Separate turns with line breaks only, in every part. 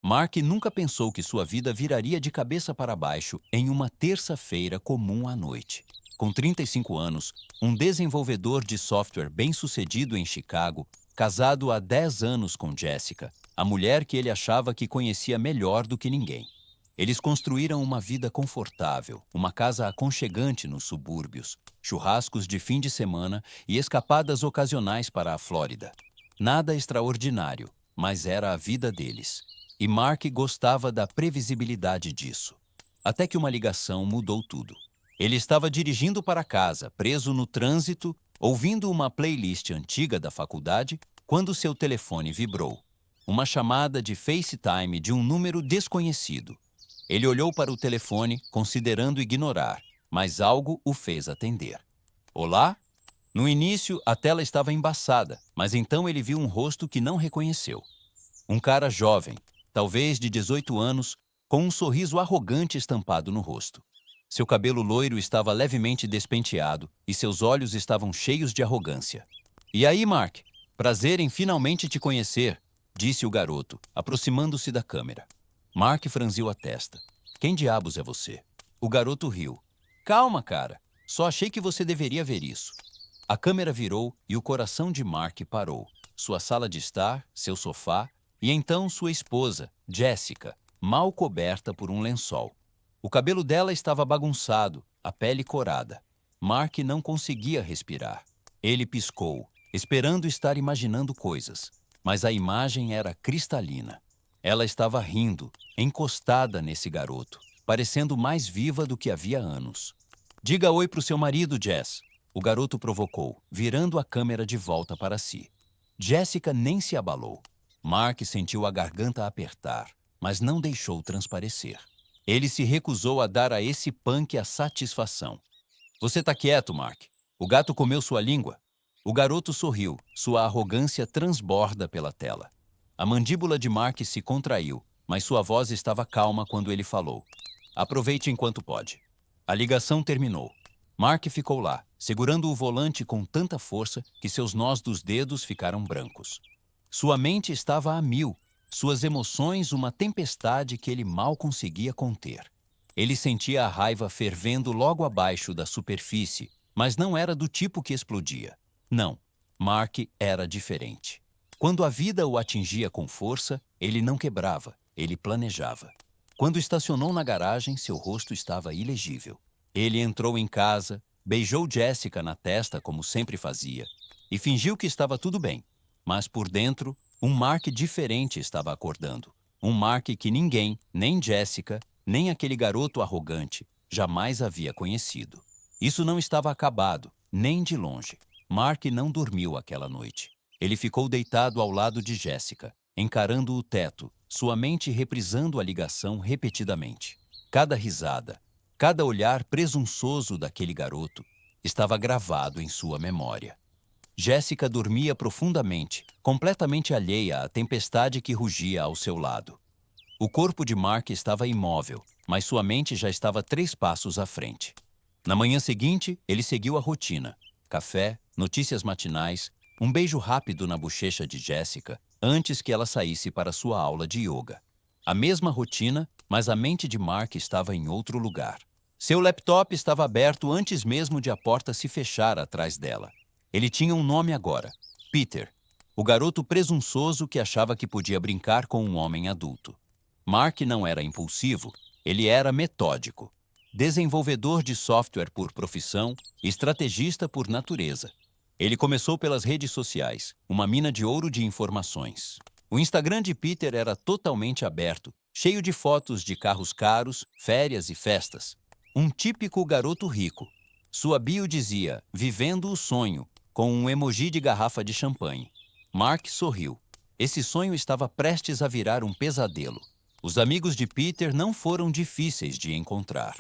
Mark nunca pensou que sua vida viraria de cabeça para baixo em uma terça-feira comum à noite. Com 35 anos, um desenvolvedor de software bem-sucedido em Chicago, casado há 10 anos com Jessica, a mulher que ele achava que conhecia melhor do que ninguém. Eles construíram uma vida confortável, uma casa aconchegante nos subúrbios, churrascos de fim de semana e escapadas ocasionais para a Flórida. Nada extraordinário, mas era a vida deles. E Mark gostava da previsibilidade disso. Até que uma ligação mudou tudo. Ele estava dirigindo para casa, preso no trânsito, ouvindo uma playlist antiga da faculdade, quando seu telefone vibrou. Uma chamada de FaceTime de um número desconhecido. Ele olhou para o telefone, considerando ignorar, mas algo o fez atender. Olá? No início, a tela estava embaçada, mas então ele viu um rosto que não reconheceu. Um cara jovem, talvez de 18 anos, com um sorriso arrogante estampado no rosto. Seu cabelo loiro estava levemente despenteado e seus olhos estavam cheios de arrogância. E aí, Mark? Prazer em finalmente te conhecer, disse o garoto, aproximando-se da câmera. Mark franziu a testa. Quem diabos é você? O garoto riu. Calma, cara. Só achei que você deveria ver isso. A câmera virou e o coração de Mark parou. Sua sala de estar, seu sofá e então sua esposa, Jessica, mal coberta por um lençol. O cabelo dela estava bagunçado, a pele corada. Mark não conseguia respirar. Ele piscou, esperando estar imaginando coisas, mas a imagem era cristalina. Ela estava rindo, encostada nesse garoto, parecendo mais viva do que havia anos. Diga oi para o seu marido, Jess. O garoto provocou, virando a câmera de volta para si. Jessica nem se abalou. Mark sentiu a garganta apertar, mas não deixou transparecer. Ele se recusou a dar a esse punk a satisfação. Você tá quieto, Mark. O gato comeu sua língua? O garoto sorriu, sua arrogância transborda pela tela. A mandíbula de Mark se contraiu, mas sua voz estava calma quando ele falou. Aproveite enquanto pode. A ligação terminou. Mark ficou lá, segurando o volante com tanta força que seus nós dos dedos ficaram brancos. Sua mente estava a mil, suas emoções uma tempestade que ele mal conseguia conter. Ele sentia a raiva fervendo logo abaixo da superfície, mas não era do tipo que explodia. Não, Mark era diferente. Quando a vida o atingia com força, ele não quebrava, ele planejava. Quando estacionou na garagem, seu rosto estava ilegível. Ele entrou em casa, beijou Jessica na testa como sempre fazia, e fingiu que estava tudo bem. Mas por dentro, um Mark diferente estava acordando. Um Mark que ninguém, nem Jessica, nem aquele garoto arrogante, jamais havia conhecido. Isso não estava acabado, nem de longe. Mark não dormiu aquela noite. Ele ficou deitado ao lado de Jessica, encarando o teto, sua mente reprisando a ligação repetidamente. Cada risada, cada olhar presunçoso daquele garoto estava gravado em sua memória. Jéssica dormia profundamente, completamente alheia à tempestade que rugia ao seu lado. O corpo de Mark estava imóvel, mas sua mente já estava 3 passos à frente. Na manhã seguinte, ele seguiu a rotina. Café, notícias matinais, um beijo rápido na bochecha de Jéssica antes que ela saísse para sua aula de yoga. A mesma rotina, mas a mente de Mark estava em outro lugar. Seu laptop estava aberto antes mesmo de a porta se fechar atrás dela. Ele tinha um nome agora, Peter, o garoto presunçoso que achava que podia brincar com um homem adulto. Mark não era impulsivo, ele era metódico. Desenvolvedor de software por profissão, estrategista por natureza. Ele começou pelas redes sociais, uma mina de ouro de informações. O Instagram de Peter era totalmente aberto, cheio de fotos de carros caros, férias e festas. Um típico garoto rico. Sua bio dizia, vivendo o sonho, com um emoji de garrafa de champanhe. Mark sorriu. Esse sonho estava prestes a virar um pesadelo. Os amigos de Peter não foram difíceis de encontrar.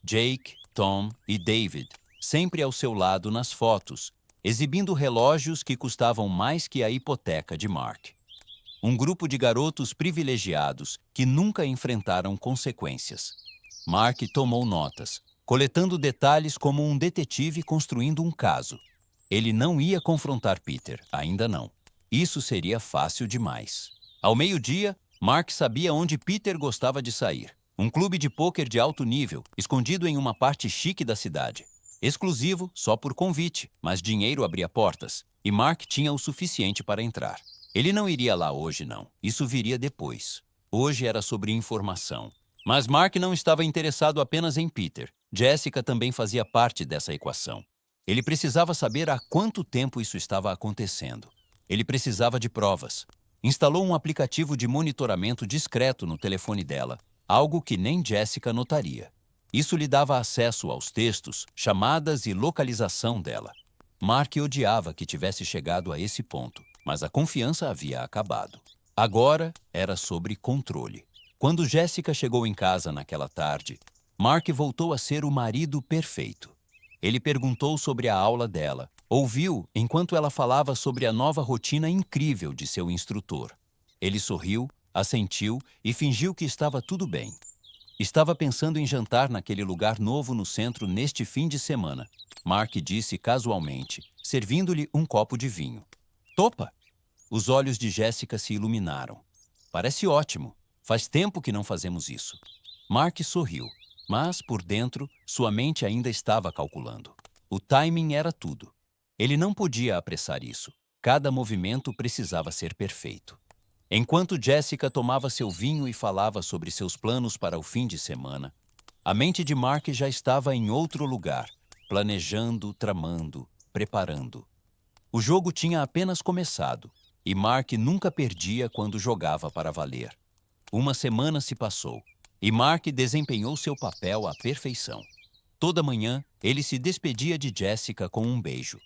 Jake, Tom e David, sempre ao seu lado nas fotos, exibindo relógios que custavam mais que a hipoteca de Mark. Um grupo de garotos privilegiados que nunca enfrentaram consequências. Mark tomou notas, coletando detalhes como um detetive construindo um caso. Ele não ia confrontar Peter, ainda não. Isso seria fácil demais. Ao meio-dia, Mark sabia onde Peter gostava de sair. Um clube de pôquer de alto nível, escondido em uma parte chique da cidade. Exclusivo, só por convite, mas dinheiro abria portas, e Mark tinha o suficiente para entrar. Ele não iria lá hoje, não. Isso viria depois. Hoje era sobre informação. Mas Mark não estava interessado apenas em Peter. Jessica também fazia parte dessa equação. Ele precisava saber há quanto tempo isso estava acontecendo. Ele precisava de provas. Instalou um aplicativo de monitoramento discreto no telefone dela, algo que nem Jessica notaria. Isso lhe dava acesso aos textos, chamadas e localização dela. Mark odiava que tivesse chegado a esse ponto, mas a confiança havia acabado. Agora era sobre controle. Quando Jessica chegou em casa naquela tarde, Mark voltou a ser o marido perfeito. Ele perguntou sobre a aula dela, ouviu enquanto ela falava sobre a nova rotina incrível de seu instrutor. Ele sorriu, assentiu e fingiu que estava tudo bem. Estava pensando em jantar naquele lugar novo no centro neste fim de semana. Mark disse casualmente, servindo-lhe um copo de vinho. Topa! Os olhos de Jessica se iluminaram. Parece ótimo. Faz tempo que não fazemos isso. Mark sorriu, mas, por dentro, sua mente ainda estava calculando. O timing era tudo. Ele não podia apressar isso. Cada movimento precisava ser perfeito. Enquanto Jessica tomava seu vinho e falava sobre seus planos para o fim de semana, a mente de Mark já estava em outro lugar, planejando, tramando, preparando. O jogo tinha apenas começado, e Mark nunca perdia quando jogava para valer. Uma semana se passou, e Mark desempenhou seu papel à perfeição. Toda manhã, ele se despedia de Jessica com um beijo.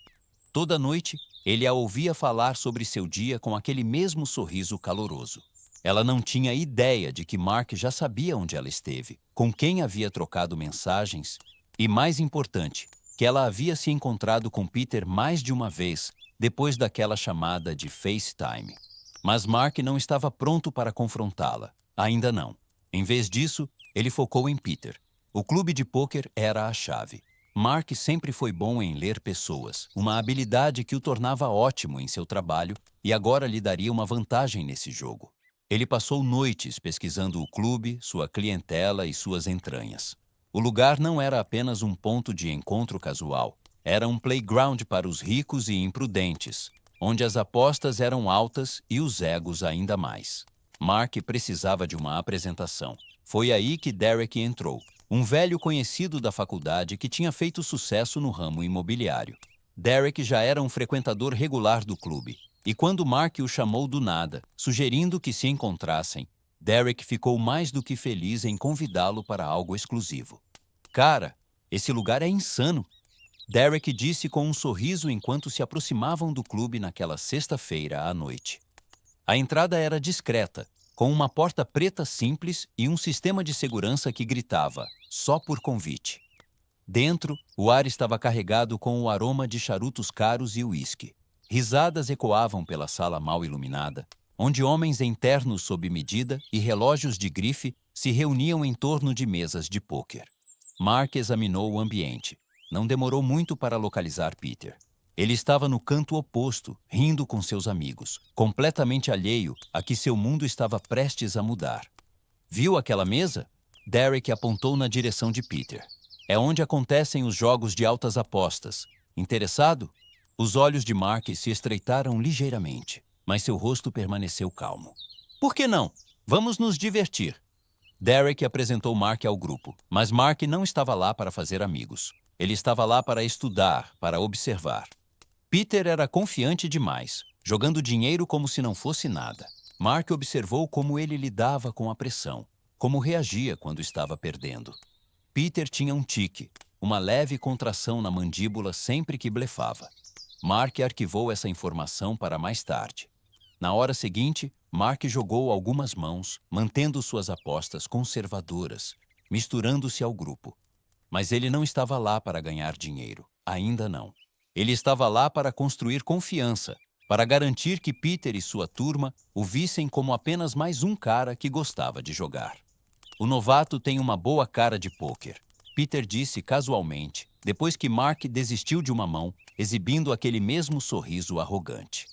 Toda noite, ele a ouvia falar sobre seu dia com aquele mesmo sorriso caloroso. Ela não tinha ideia de que Mark já sabia onde ela esteve, com quem havia trocado mensagens e, mais importante, que ela havia se encontrado com Peter mais de uma vez depois daquela chamada de FaceTime. Mas Mark não estava pronto para confrontá-la. Ainda não. Em vez disso, ele focou em Peter. O clube de pôquer era a chave. Mark sempre foi bom em ler pessoas, uma habilidade que o tornava ótimo em seu trabalho e agora lhe daria uma vantagem nesse jogo. Ele passou noites pesquisando o clube, sua clientela e suas entranhas. O lugar não era apenas um ponto de encontro casual, era um playground para os ricos e imprudentes, onde as apostas eram altas e os egos ainda mais. Mark precisava de uma apresentação. Foi aí que Derek entrou, um velho conhecido da faculdade que tinha feito sucesso no ramo imobiliário. Derek já era um frequentador regular do clube, e quando Mark o chamou do nada, sugerindo que se encontrassem, Derek ficou mais do que feliz em convidá-lo para algo exclusivo. Cara, esse lugar é insano! Derek disse com um sorriso enquanto se aproximavam do clube naquela sexta-feira à noite. A entrada era discreta, com uma porta preta simples e um sistema de segurança que gritava, só por convite. Dentro, o ar estava carregado com o aroma de charutos caros e uísque. Risadas ecoavam pela sala mal iluminada, onde homens em ternos sob medida e relógios de grife se reuniam em torno de mesas de pôquer. Mark examinou o ambiente. Não demorou muito para localizar Peter. Ele estava no canto oposto, rindo com seus amigos, completamente alheio a que seu mundo estava prestes a mudar. Viu aquela mesa? Derek apontou na direção de Peter. É onde acontecem os jogos de altas apostas. Interessado? Os olhos de Mark se estreitaram ligeiramente, mas seu rosto permaneceu calmo. Por que não? Vamos nos divertir. Derek apresentou Mark ao grupo, mas Mark não estava lá para fazer amigos. Ele estava lá para estudar, para observar. Peter era confiante demais, jogando dinheiro como se não fosse nada. Mark observou como ele lidava com a pressão, como reagia quando estava perdendo. Peter tinha um tique, uma leve contração na mandíbula sempre que blefava. Mark arquivou essa informação para mais tarde. Na hora seguinte, Mark jogou algumas mãos, mantendo suas apostas conservadoras, misturando-se ao grupo. Mas ele não estava lá para ganhar dinheiro, ainda não. Ele estava lá para construir confiança, para garantir que Peter e sua turma o vissem como apenas mais um cara que gostava de jogar. O novato tem uma boa cara de pôquer, Peter disse casualmente, depois que Mark desistiu de uma mão, exibindo aquele mesmo sorriso arrogante.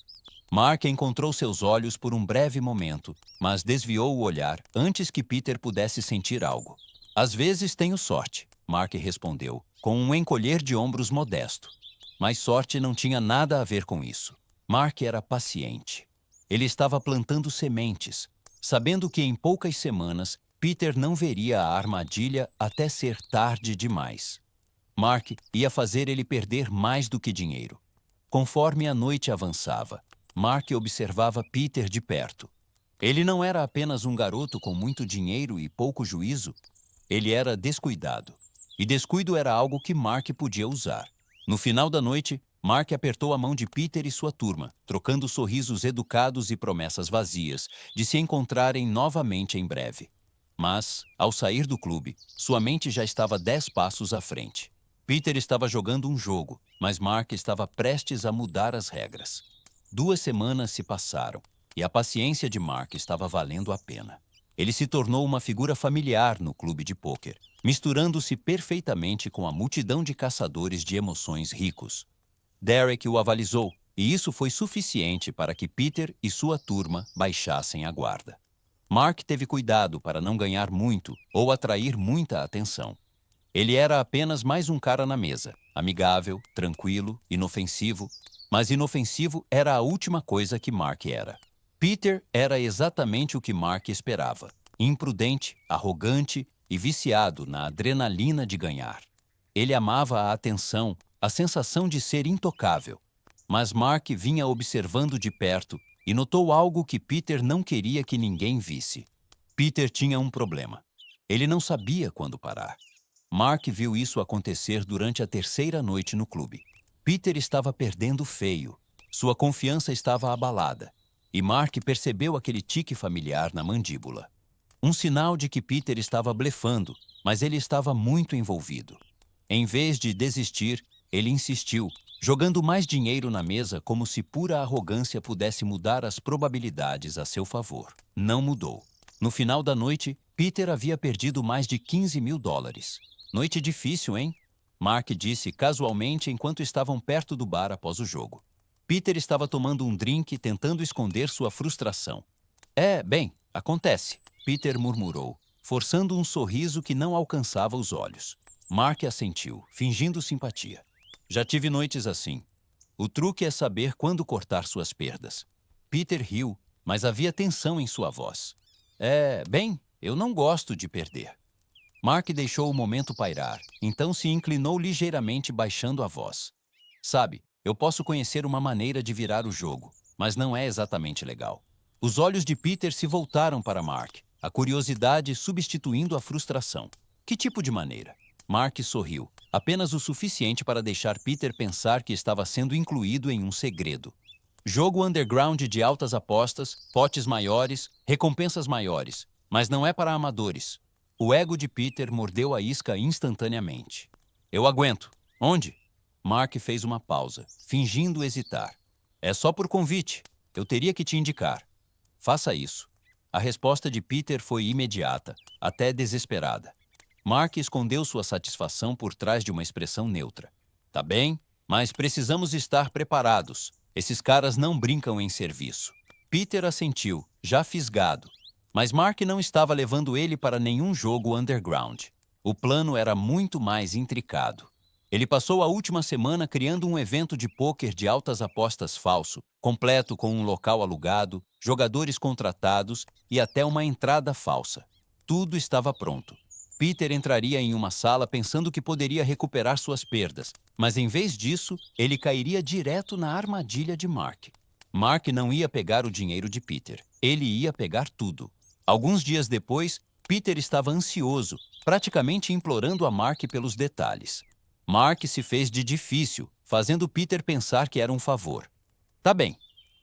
Mark encontrou seus olhos por um breve momento, mas desviou o olhar antes que Peter pudesse sentir algo. Às vezes tenho sorte, Mark respondeu, com um encolher de ombros modesto. Mas sorte não tinha nada a ver com isso. Mark era paciente. Ele estava plantando sementes, sabendo que em poucas semanas Peter não veria a armadilha até ser tarde demais. Mark ia fazer ele perder mais do que dinheiro. Conforme a noite avançava, Mark observava Peter de perto. Ele não era apenas um garoto com muito dinheiro e pouco juízo. Ele era descuidado. E descuido era algo que Mark podia usar. No final da noite, Mark apertou a mão de Peter e sua turma, trocando sorrisos educados e promessas vazias de se encontrarem novamente em breve. Mas, ao sair do clube, sua mente já estava 10 passos à frente. Peter estava jogando um jogo, mas Mark estava prestes a mudar as regras. 2 semanas se passaram, e a paciência de Mark estava valendo a pena. Ele se tornou uma figura familiar no clube de pôquer, misturando-se perfeitamente com a multidão de caçadores de emoções ricos. Derek o avalizou, e isso foi suficiente para que Peter e sua turma baixassem a guarda. Mark teve cuidado para não ganhar muito ou atrair muita atenção. Ele era apenas mais um cara na mesa, amigável, tranquilo, inofensivo, mas inofensivo era a última coisa que Mark era. Peter era exatamente o que Mark esperava, imprudente, arrogante e viciado na adrenalina de ganhar. Ele amava a atenção, a sensação de ser intocável, mas Mark vinha observando de perto e notou algo que Peter não queria que ninguém visse. Peter tinha um problema. Ele não sabia quando parar. Mark viu isso acontecer durante a terceira noite no clube. Peter estava perdendo feio. Sua confiança estava abalada. E Mark percebeu aquele tique familiar na mandíbula. Um sinal de que Peter estava blefando, mas ele estava muito envolvido. Em vez de desistir, ele insistiu, jogando mais dinheiro na mesa como se pura arrogância pudesse mudar as probabilidades a seu favor. Não mudou. No final da noite, Peter havia perdido mais de $15.000. Noite difícil, hein? Mark disse casualmente enquanto estavam perto do bar após o jogo. Peter estava tomando um drink tentando esconder sua frustração. Bem, acontece, Peter murmurou, forçando um sorriso que não alcançava os olhos. Mark assentiu, fingindo simpatia. Já tive noites assim. O truque é saber quando cortar suas perdas. Peter riu, mas havia tensão em sua voz. Bem, eu não gosto de perder. Mark deixou o momento pairar, então se inclinou ligeiramente baixando a voz. Sabe, eu posso conhecer uma maneira de virar o jogo, mas não é exatamente legal. Os olhos de Peter se voltaram para Mark, a curiosidade substituindo a frustração. Que tipo de maneira? Mark sorriu, apenas o suficiente para deixar Peter pensar que estava sendo incluído em um segredo. Jogo underground de altas apostas, potes maiores, recompensas maiores, mas não é para amadores. O ego de Peter mordeu a isca instantaneamente. Eu aguento. Onde? Mark fez uma pausa, fingindo hesitar. É só por convite. Eu teria que te indicar. Faça isso. A resposta de Peter foi imediata, até desesperada. Mark escondeu sua satisfação por trás de uma expressão neutra. Tá bem, mas precisamos estar preparados. Esses caras não brincam em serviço. Peter assentiu, já fisgado. Mas Mark não estava levando ele para nenhum jogo underground. O plano era muito mais intricado. Ele passou a última semana criando um evento de pôquer de altas apostas falso, completo com um local alugado, jogadores contratados e até uma entrada falsa. Tudo estava pronto. Peter entraria em uma sala pensando que poderia recuperar suas perdas, mas em vez disso, ele cairia direto na armadilha de Mark. Mark não ia pegar o dinheiro de Peter. Ele ia pegar tudo. Alguns dias depois, Peter estava ansioso, praticamente implorando a Mark pelos detalhes. Mark se fez de difícil, fazendo Peter pensar que era um favor. Tá bem,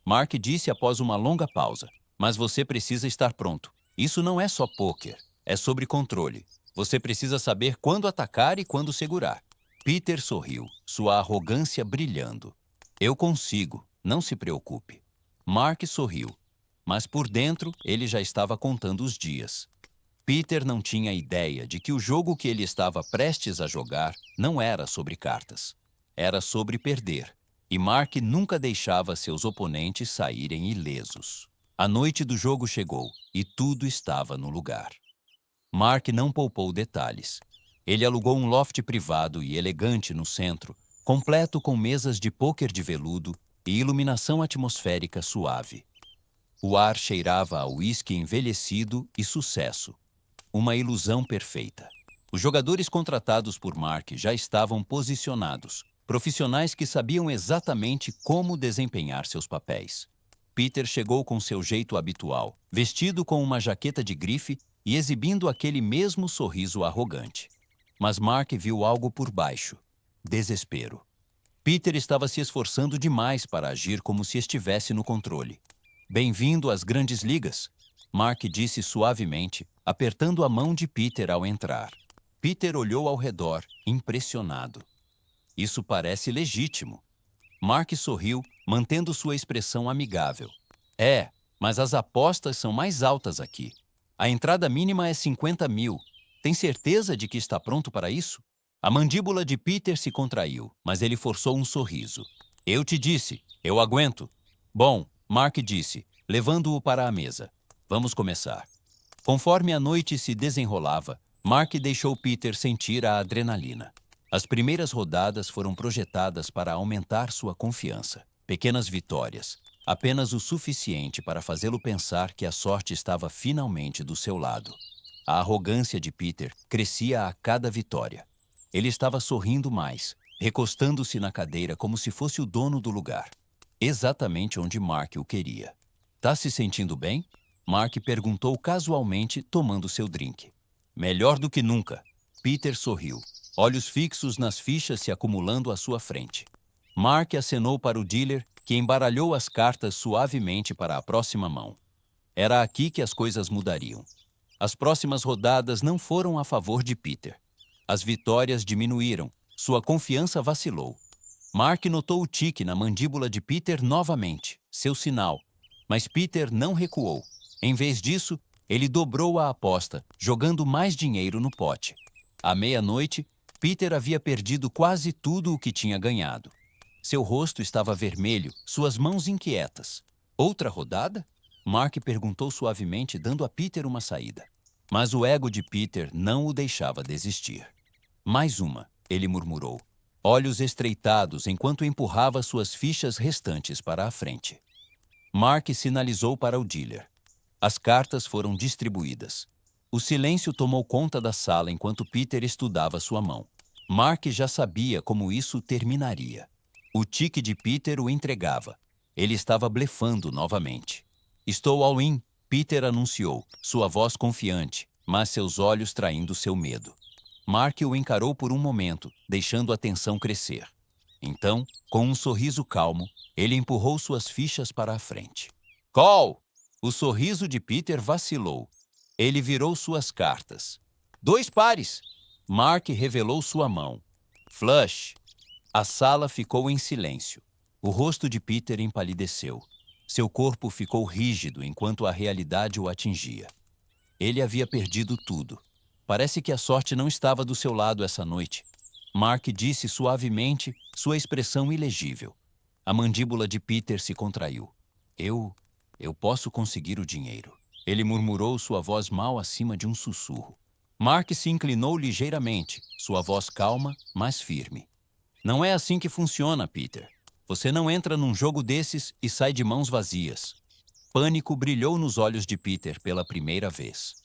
Mark disse após uma longa pausa, mas você precisa estar pronto. Isso não é só pôquer, é sobre controle. Você precisa saber quando atacar e quando segurar. Peter sorriu, sua arrogância brilhando. Eu consigo, não se preocupe. Mark sorriu, mas por dentro ele já estava contando os dias. Peter não tinha ideia de que o jogo que ele estava prestes a jogar não era sobre cartas. Era sobre perder. e Mark nunca deixava seus oponentes saírem ilesos. A noite do jogo chegou e tudo estava no lugar. Mark não poupou detalhes. Ele alugou um loft privado e elegante no centro, completo com mesas de pôquer de veludo e iluminação atmosférica suave. O ar cheirava a uísque envelhecido e sucesso. Uma ilusão perfeita. Os jogadores contratados por Mark já estavam posicionados, profissionais que sabiam exatamente como desempenhar seus papéis. Peter chegou com seu jeito habitual, vestido com uma jaqueta de grife e exibindo aquele mesmo sorriso arrogante. Mas Mark viu algo por baixo: desespero. Peter estava se esforçando demais para agir como se estivesse no controle. "Bem-vindo às grandes ligas", Mark disse suavemente, apertando a mão de Peter ao entrar. Peter olhou ao redor, impressionado. "Isso parece legítimo." Mark sorriu, mantendo sua expressão amigável. "É, mas as apostas são mais altas aqui. A entrada mínima é 50 mil. Tem certeza de que está pronto para isso?" A mandíbula de Peter se contraiu, mas ele forçou um sorriso. "Eu te disse, eu aguento." "Bom", Mark disse, levando-o para a mesa. "Vamos começar." Conforme a noite se desenrolava, Mark deixou Peter sentir a adrenalina. As primeiras rodadas foram projetadas para aumentar sua confiança. Pequenas vitórias, apenas o suficiente para fazê-lo pensar que a sorte estava finalmente do seu lado. A arrogância de Peter crescia a cada vitória. Ele estava sorrindo mais, recostando-se na cadeira como se fosse o dono do lugar. Exatamente onde Mark o queria. "Tá se sentindo bem?" Mark perguntou casualmente, tomando seu drink. "Melhor do que nunca." Peter sorriu, olhos fixos nas fichas se acumulando à sua frente. Mark acenou para o dealer, que embaralhou as cartas suavemente para a próxima mão. Era aqui que as coisas mudariam. As próximas rodadas não foram a favor de Peter. As vitórias diminuíram, sua confiança vacilou. Mark notou o tique na mandíbula de Peter novamente, seu sinal. Mas Peter não recuou. Em vez disso, ele dobrou a aposta, jogando mais dinheiro no pote. À meia-noite, Peter havia perdido quase tudo o que tinha ganhado. Seu rosto estava vermelho, suas mãos inquietas. "Outra rodada?" Mark perguntou suavemente, dando a Peter uma saída. Mas o ego de Peter não o deixava desistir. "Mais uma", ele murmurou, olhos estreitados enquanto empurrava suas fichas restantes para a frente. Mark sinalizou para o dealer. As cartas foram distribuídas. O silêncio tomou conta da sala enquanto Peter estudava sua mão. Mark já sabia como isso terminaria. O tique de Peter o entregava. Ele estava blefando novamente. "Estou all-in", Peter anunciou, sua voz confiante, mas seus olhos traindo seu medo. Mark o encarou por um momento, deixando a tensão crescer. Então, com um sorriso calmo, ele empurrou suas fichas para a frente. "Call!" O sorriso de Peter vacilou. Ele virou suas cartas. "2 pares!" Mark revelou sua mão. "Flush!" A sala ficou em silêncio. O rosto de Peter empalideceu. Seu corpo ficou rígido enquanto a realidade o atingia. Ele havia perdido tudo. Parece que a sorte não estava do seu lado essa noite. Mark disse suavemente, sua expressão ilegível. A mandíbula de Peter se contraiu. Eu posso conseguir o dinheiro." Ele murmurou, sua voz mal acima de um sussurro. Mark se inclinou ligeiramente, sua voz calma, mas firme. "Não é assim que funciona, Peter. Você não entra num jogo desses e sai de mãos vazias." Pânico brilhou nos olhos de Peter pela primeira vez.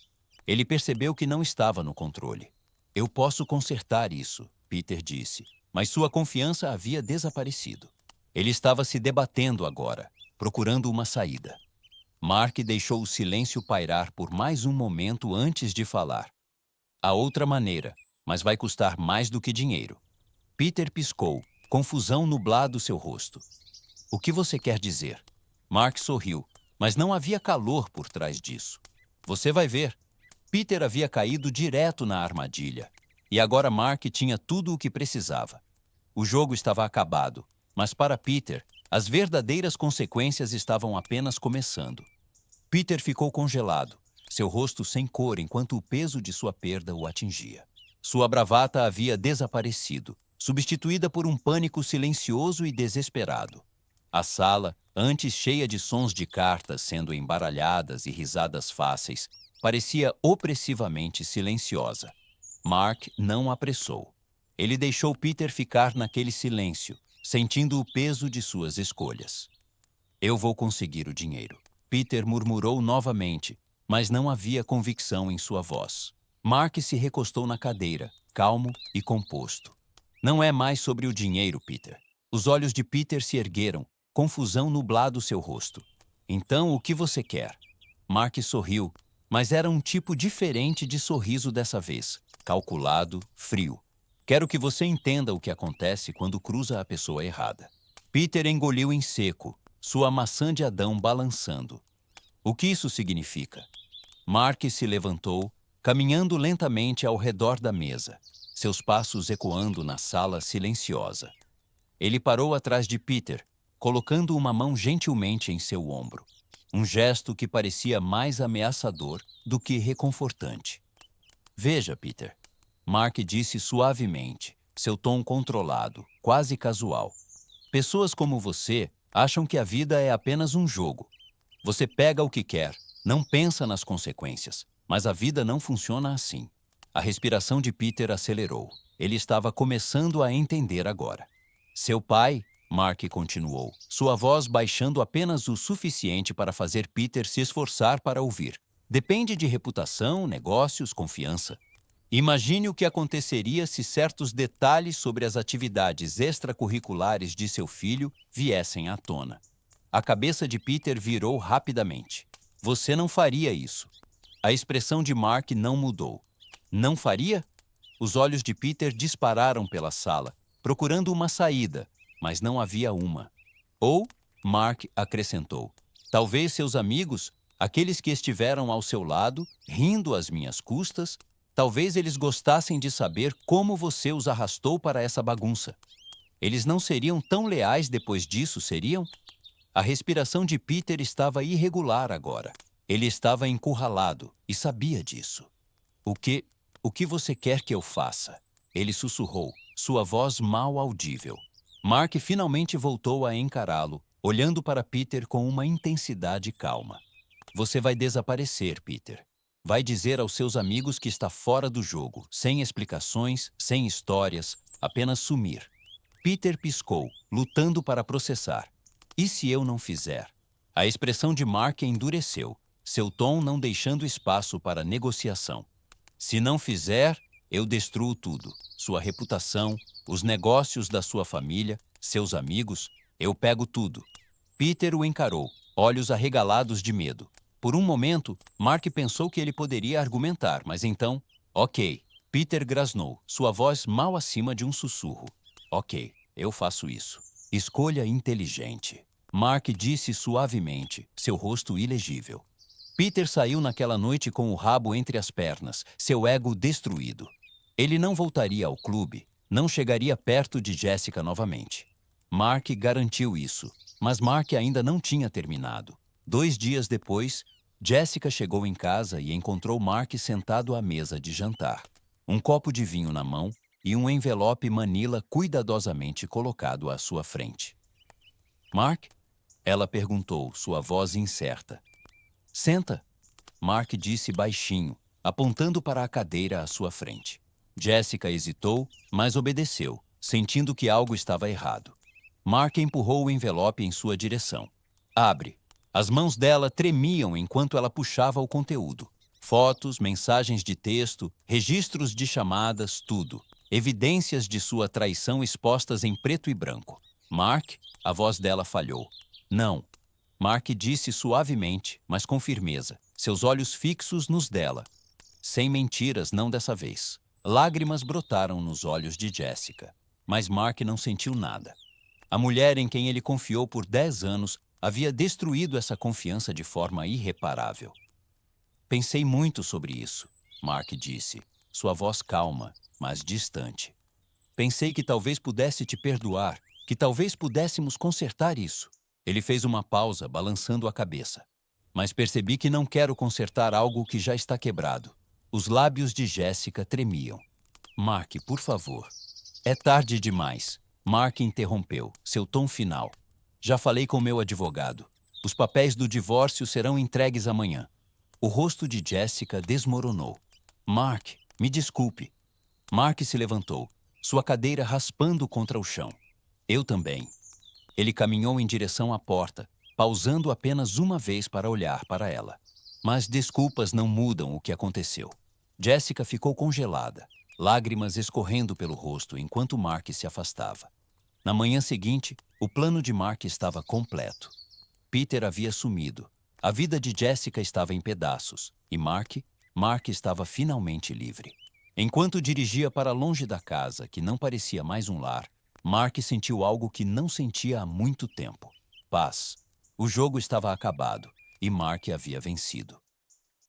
Ele percebeu que não estava no controle. "Eu posso consertar isso", Peter disse, mas sua confiança havia desaparecido. Ele estava se debatendo agora, procurando uma saída. Mark deixou o silêncio pairar por mais um momento antes de falar. "Há outra maneira, mas vai custar mais do que dinheiro." Peter piscou, confusão nublado seu rosto. "O que você quer dizer?" Mark sorriu, mas não havia calor por trás disso. "Você vai ver." Peter havia caído direto na armadilha, e agora Mark tinha tudo o que precisava. O jogo estava acabado, mas para Peter, as verdadeiras consequências estavam apenas começando. Peter ficou congelado, seu rosto sem cor enquanto o peso de sua perda o atingia. Sua bravata havia desaparecido, substituída por um pânico silencioso e desesperado. A sala, antes cheia de sons de cartas sendo embaralhadas e risadas fáceis, parecia opressivamente silenciosa. Mark não apressou. Ele deixou Peter ficar naquele silêncio, sentindo o peso de suas escolhas. Eu vou conseguir o dinheiro. Peter murmurou novamente, mas não havia convicção em sua voz. Mark se recostou na cadeira, calmo e composto. Não é mais sobre o dinheiro, Peter. Os olhos de Peter se ergueram, confusão nublado seu rosto. Então, o que você quer? Mark sorriu, mas era um tipo diferente de sorriso dessa vez, calculado, frio. Quero que você entenda o que acontece quando cruza a pessoa errada. Peter engoliu em seco, sua maçã de Adão balançando. O que isso significa? Mark se levantou, caminhando lentamente ao redor da mesa, seus passos ecoando na sala silenciosa. Ele parou atrás de Peter, colocando uma mão gentilmente em seu ombro. Um gesto que parecia mais ameaçador do que reconfortante. Veja, Peter, Mark disse suavemente, seu tom controlado, quase casual. Pessoas como você acham que a vida é apenas um jogo. Você pega o que quer, não pensa nas consequências, mas a vida não funciona assim. A respiração de Peter acelerou. Ele estava começando a entender agora. Seu pai, Mark continuou, sua voz baixando apenas o suficiente para fazer Peter se esforçar para ouvir. Depende de reputação, negócios, confiança. Imagine o que aconteceria se certos detalhes sobre as atividades extracurriculares de seu filho viessem à tona. A cabeça de Peter virou rapidamente. Você não faria isso. A expressão de Mark não mudou. Não faria? Os olhos de Peter dispararam pela sala, procurando uma saída, mas não havia uma. Ou, Mark acrescentou, talvez seus amigos, aqueles que estiveram ao seu lado, rindo às minhas custas, talvez eles gostassem de saber como você os arrastou para essa bagunça. Eles não seriam tão leais depois disso, seriam? A respiração de Peter estava irregular agora. Ele estava encurralado e sabia disso. O que você quer que eu faça? Ele sussurrou, sua voz mal audível. Mark finalmente voltou a encará-lo, olhando para Peter com uma intensidade calma. Você vai desaparecer, Peter. Vai dizer aos seus amigos que está fora do jogo, sem explicações, sem histórias, apenas sumir. Peter piscou, lutando para processar. E se eu não fizer? A expressão de Mark endureceu, seu tom não deixando espaço para negociação. Se não fizer, eu destruo tudo. Sua reputação, os negócios da sua família, seus amigos, eu pego tudo. Peter o encarou, olhos arregalados de medo. Por um momento, Mark pensou que ele poderia argumentar, mas então, ok. Peter grasnou, sua voz mal acima de um sussurro. Ok, eu faço isso. Escolha inteligente. Mark disse suavemente, seu rosto ilegível. Peter saiu naquela noite com o rabo entre as pernas, seu ego destruído. Ele não voltaria ao clube, não chegaria perto de Jessica novamente. Mark garantiu isso, mas Mark ainda não tinha terminado. 2 dias depois, Jessica chegou em casa e encontrou Mark sentado à mesa de jantar. Um copo de vinho na mão e um envelope manila cuidadosamente colocado à sua frente. Mark? Ela perguntou, sua voz incerta. Senta, Mark disse baixinho, apontando para a cadeira à sua frente. Jessica hesitou, mas obedeceu, sentindo que algo estava errado. Mark empurrou o envelope em sua direção. Abre. As mãos dela tremiam enquanto ela puxava o conteúdo. Fotos, mensagens de texto, registros de chamadas, tudo. Evidências de sua traição expostas em preto e branco. Mark, a voz dela falhou. Não. Mark disse suavemente, mas com firmeza, seus olhos fixos nos dela. Sem mentiras, não dessa vez. Lágrimas brotaram nos olhos de Jessica, mas Mark não sentiu nada. A mulher em quem ele confiou por 10 anos havia destruído essa confiança de forma irreparável. Pensei muito sobre isso, Mark disse, sua voz calma, mas distante. Pensei que talvez pudesse te perdoar, que talvez pudéssemos consertar isso. Ele fez uma pausa, balançando a cabeça. Mas percebi que não quero consertar algo que já está quebrado. Os lábios de Jessica tremiam. Mark, por favor. É tarde demais. Mark interrompeu, seu tom final. Já falei com meu advogado. Os papéis do divórcio serão entregues amanhã. O rosto de Jessica desmoronou. Mark, me desculpe. Mark se levantou, sua cadeira raspando contra o chão. Eu também. Ele caminhou em direção à porta, pausando apenas uma vez para olhar para ela. Mas desculpas não mudam o que aconteceu. Jessica ficou congelada, lágrimas escorrendo pelo rosto enquanto Mark se afastava. Na manhã seguinte, o plano de Mark estava completo. Peter havia sumido. A vida de Jessica estava em pedaços. E Mark estava finalmente livre. Enquanto dirigia para longe da casa, que não parecia mais um lar, Mark sentiu algo que não sentia há muito tempo. Paz. O jogo estava acabado e Mark havia vencido.